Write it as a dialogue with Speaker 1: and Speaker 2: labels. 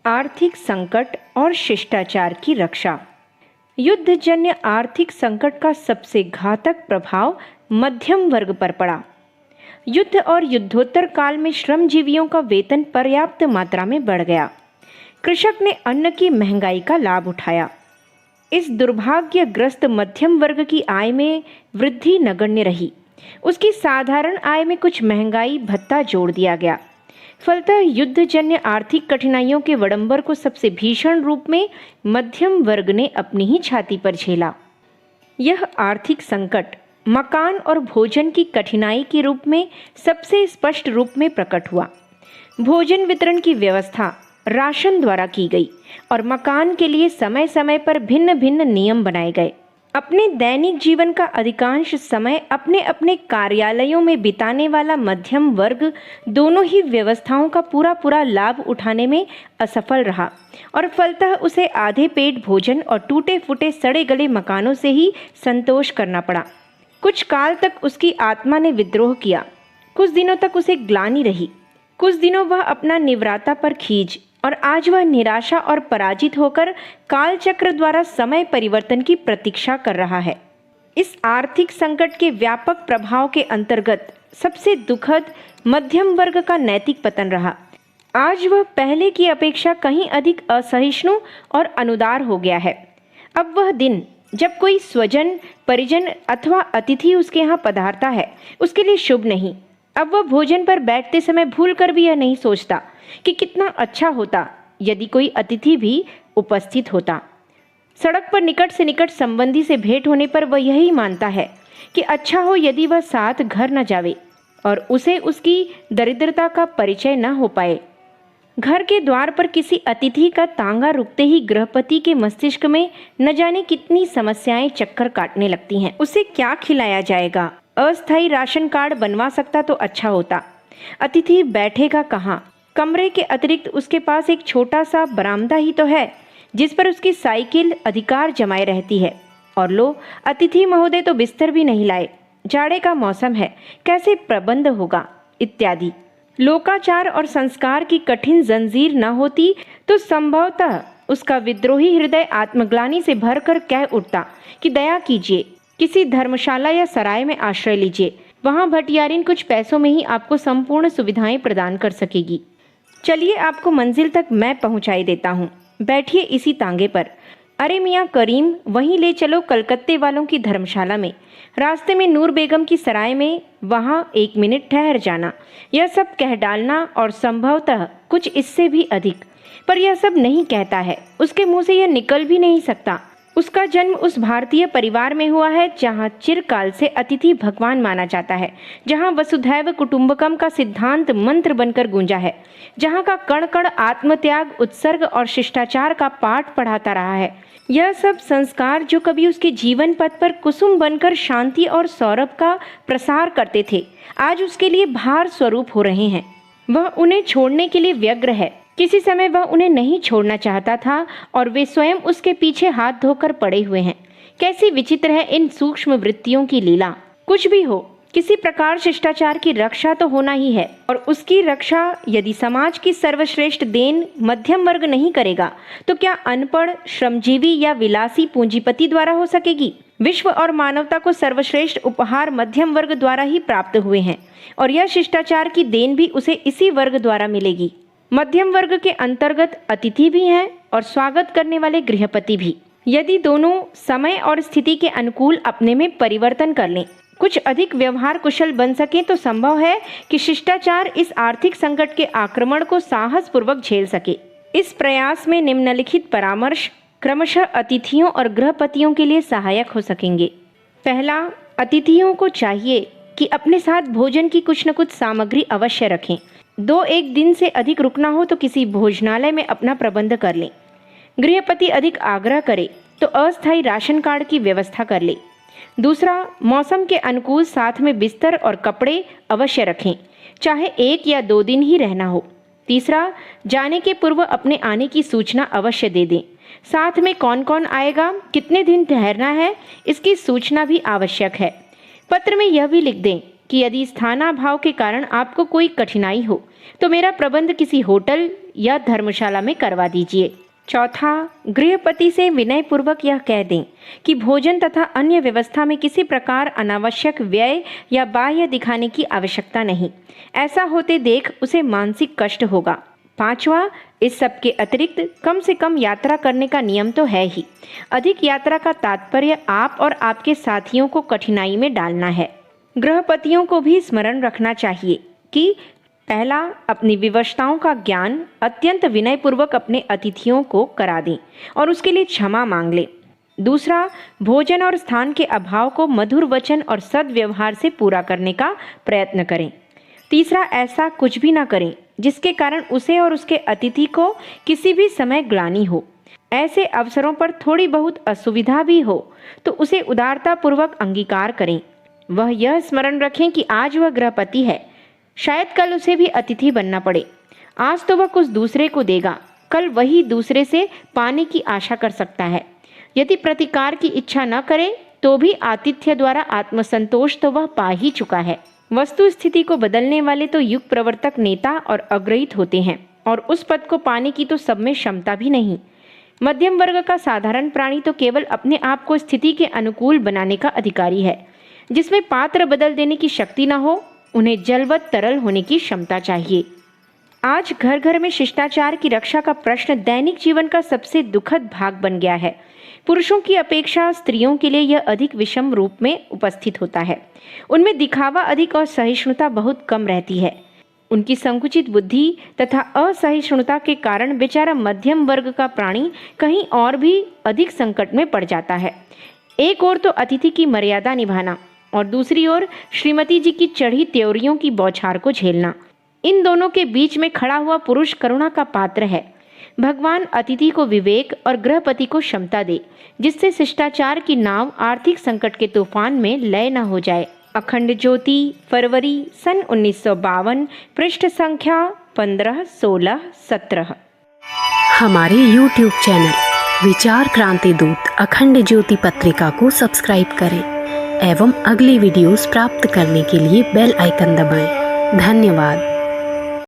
Speaker 1: आर्थिक संकट और शिष्टाचार की रक्षा। युद्धजन्य आर्थिक संकट का सबसे घातक प्रभाव मध्यम वर्ग पर पड़ा। युद्ध और युद्धोत्तर काल में श्रमजीवियों का वेतन पर्याप्त मात्रा में बढ़ गया। कृषक ने अन्न की महंगाई का लाभ उठाया। इस दुर्भाग्यग्रस्त मध्यम वर्ग की आय में वृद्धि नगण्य रही। उसकी साधारण आय में कुछ महंगाई भत्ता जोड़ दिया गया। फलतः युद्धजन्य आर्थिक कठिनाइयों के विडंबर को सबसे भीषण रूप में मध्यम वर्ग ने अपनी ही छाती पर झेला। यह आर्थिक संकट मकान और भोजन की कठिनाई के रूप में सबसे स्पष्ट रूप में प्रकट हुआ। भोजन वितरण की व्यवस्था राशन द्वारा की गई और मकान के लिए समय समय पर भिन्न भिन्न नियम बनाए गए। अपने दैनिक जीवन का अधिकांश समय अपने अपने कार्यालयों में बिताने वाला मध्यम वर्ग दोनों ही व्यवस्थाओं का पूरा लाभ उठाने में असफल रहा और फलतः उसे आधे पेट भोजन और टूटे फूटे सड़े गले मकानों से ही संतोष करना पड़ा। कुछ काल तक उसकी आत्मा ने विद्रोह किया। कुछ दिनों तक उसे ग्लानि रही। कुछ दिनों वह अपना निवृत्ता पर खींच और आज वह निराशा और पराजित होकर कालचक्र द्वारा समय परिवर्तन की प्रतीक्षा कर रहा है। इस आर्थिक संकट के व्यापक प्रभाव के अंतर्गत सबसे दुखद मध्यम वर्ग का नैतिक पतन रहा। आज वह पहले की अपेक्षा कहीं अधिक असहिष्णु और अनुदार हो गया है। अब वह दिन जब कोई स्वजन, परिजन अथवा अतिथि उसके यहाँ पधारता है, उसके लिए शुभ नहीं। अब वह भोजन पर बैठते समय भूल कर भी यह नहीं सोचता कि कितना अच्छा होता यदि कोई अतिथि भी उपस्थित होता। सड़क पर निकट से निकट संबंधी से भेंट होने पर वह यही मानता है कि अच्छा हो यदि वह साथ घर न जावे और उसे उसकी दरिद्रता का परिचय न हो पाए। घर के द्वार पर किसी अतिथि का तांगा रुकते ही गृहपति के मस्तिष्क में न जाने कितनी समस्याएं चक्कर काटने लगती हैं। उसे क्या खिलाया जाएगा? अस्थायी राशन कार्ड बनवा सकता तो अच्छा होता। अतिथि बैठेगा कहाँ? कमरे के अतिरिक्त उसके पास एक छोटा सा बरामदा ही तो है जिस पर उसकी साइकिल अधिकार जमाए रहती है। और लो, अतिथि महोदय तो बिस्तर भी नहीं लाए। जाड़े का मौसम है, कैसे प्रबंध होगा? इत्यादि। लोकाचार और संस्कार की कठिन जंजीर न होती तो संभवतः उसका विद्रोही हृदय आत्मग्लानि से भरकर कह उठता कि दया कीजिए, किसी धर्मशाला या सराय में आश्रय लीजिए। वहां भटियारिन कुछ पैसों में ही आपको संपूर्ण सुविधाएं प्रदान कर सकेगी। चलिए, आपको मंजिल तक मैं पहुंचाई देता हूं। बैठिए इसी तांगे पर। अरे मियाँ करीम, वहीं ले चलो कलकत्ते वालों की धर्मशाला में। रास्ते में नूर बेगम की सराय में, वहां 1 मिनट ठहर जाना। यह सब कह डालना और संभवतः कुछ इससे भी अधिक, पर यह सब नहीं कहता है। उसके मुंह से यह निकल भी नहीं सकता। उसका जन्म उस भारतीय परिवार में हुआ है जहाँ चिरकाल से अतिथि भगवान माना जाता है, जहाँ वसुधैव कुटुंबकम का सिद्धांत मंत्र बनकर गूंजा है, जहाँ का कण कण आत्मत्याग, उत्सर्ग और शिष्टाचार का पाठ पढ़ाता रहा है। यह सब संस्कार जो कभी उसके जीवन पथ पर कुसुम बनकर शांति और सौरभ का प्रसार करते थे, आज उसके लिए भार स्वरूप हो रहे हैं। वह उन्हें छोड़ने के लिए व्यग्र है। किसी समय वह उन्हें नहीं छोड़ना चाहता था और वे स्वयं उसके पीछे हाथ धोकर पड़े हुए हैं। कैसी विचित्र है इन सूक्ष्म वृत्तियों की लीला। कुछ भी हो, किसी प्रकार शिष्टाचार की रक्षा तो होना ही है, और उसकी रक्षा यदि समाज की सर्वश्रेष्ठ देन मध्यम वर्ग नहीं करेगा तो क्या अनपढ़, श्रमजीवी या विलासी पूंजीपति द्वारा हो सकेगी? विश्व और मानवता को सर्वश्रेष्ठ उपहार मध्यम वर्ग द्वारा ही प्राप्त हुए हैं और यह शिष्टाचार की देन भी उसे इसी वर्ग द्वारा मिलेगी। मध्यम वर्ग के अंतर्गत अतिथि भी हैं और स्वागत करने वाले गृहपति भी। यदि दोनों समय और स्थिति के अनुकूल अपने में परिवर्तन कर लें, कुछ अधिक व्यवहार कुशल बन सके तो संभव है कि शिष्टाचार इस आर्थिक संकट के आक्रमण को साहस पूर्वक झेल सके। इस प्रयास में निम्नलिखित परामर्श क्रमशः अतिथियों और गृहपतियों के लिए सहायक हो सकेंगे। पहला, अतिथियों को चाहिए कि अपने साथ भोजन की कुछ न कुछ सामग्री अवश्य रखें। 2-1 दिन से अधिक रुकना हो तो किसी भोजनालय में अपना प्रबंध कर लें। गृहपति अधिक आग्रह करे तो अस्थायी राशन कार्ड की व्यवस्था कर ले। दूसरा, मौसम के अनुकूल साथ में बिस्तर और कपड़े अवश्य रखें, चाहे 1 या 2 दिन ही रहना हो। तीसरा, जाने के पूर्व अपने आने की सूचना अवश्य दे दें। साथ में कौन कौन आएगा, कितने दिन ठहरना है, इसकी सूचना भी आवश्यक है। पत्र में यह भी लिख दें कि यदि स्थानाभाव के कारण आपको कोई कठिनाई हो तो मेरा प्रबंध किसी होटल या धर्मशाला में करवा दीजिए। चौथा, गृहपति से विनयपूर्वक यह कह दें कि भोजन तथा अन्य व्यवस्था में किसी प्रकार अनावश्यक व्यय या बाह्य दिखाने की आवश्यकता नहीं। ऐसा होते देख उसे मानसिक कष्ट होगा। पांचवा, इस सब के अतिरिक्त कम से कम यात्रा करने का नियम तो है ही। अधिक यात्रा का तात्पर्य आप और आपके साथियों को कठिनाई में डालना है। गृहपतियों को भी स्मरण रखना चाहिए कि पहला, अपनी विवशताओं का ज्ञान अत्यंत विनयपूर्वक अपने अतिथियों को करा दें और उसके लिए क्षमा मांग लें। दूसरा, भोजन और स्थान के अभाव को मधुर वचन और सद्व्यवहार से पूरा करने का प्रयत्न करें। तीसरा, ऐसा कुछ भी ना करें जिसके कारण उसे और उसके अतिथि को किसी भी समय ग्लानि हो। ऐसे अवसरों पर थोड़ी बहुत असुविधा भी हो तो उसे उदारतापूर्वक अंगीकार करें। वह यह स्मरण रखें कि आज वह गृहपति है, शायद कल उसे भी अतिथि बनना पड़े। आज तो वह कुछ दूसरे को देगा, कल वही दूसरे से पाने की आशा कर सकता है। यदि प्रतिकार की इच्छा न करे तो भी आतिथ्य द्वारा आत्मसंतोष तो वह पा ही चुका है। वस्तु स्थिति को बदलने वाले तो युग प्रवर्तक नेता और अग्रहित होते हैं और उस पद को पाने की तो सब में क्षमता भी नहीं। मध्यम वर्ग का साधारण प्राणी तो केवल अपने आप को स्थिति के अनुकूल बनाने का अधिकारी है। जिसमें पात्र बदल देने की शक्ति न हो, उन्हें जलवत तरल होने की क्षमता चाहिए। आज घर घर में शिष्टाचार की रक्षा का प्रश्न दैनिक जीवन का सबसे दुखद भाग बन गया है। पुरुषों की अपेक्षा स्त्रियों के लिए यह अधिक विषम रूप में उपस्थित होता है। उनमें दिखावा अधिक और सहिष्णुता बहुत कम रहती है। उनकी संकुचित बुद्धि तथा असहिष्णुता के कारण बेचारा मध्यम वर्ग का प्राणी कहीं और भी अधिक संकट में पड़ जाता है। एक ओर तो अतिथि की मर्यादा निभाना और दूसरी ओर श्रीमती जी की चढ़ी त्योरियों की बौछार को झेलना। इन दोनों के बीच में खड़ा हुआ पुरुष करुणा का पात्र है। भगवान अतिथि को विवेक और गृहपति को क्षमता दे, जिससे शिष्टाचार की नाव आर्थिक संकट के तूफान में लय न हो जाए। अखंड ज्योति, फरवरी सन 1952, पृष्ठ संख्या 15, 16, 17।
Speaker 2: हमारे YouTube चैनल विचार क्रांति दूत अखंड ज्योति पत्रिका को सब्सक्राइब करें एवं अगली वीडियोस प्राप्त करने के लिए बेल आइकन दबाएं। धन्यवाद।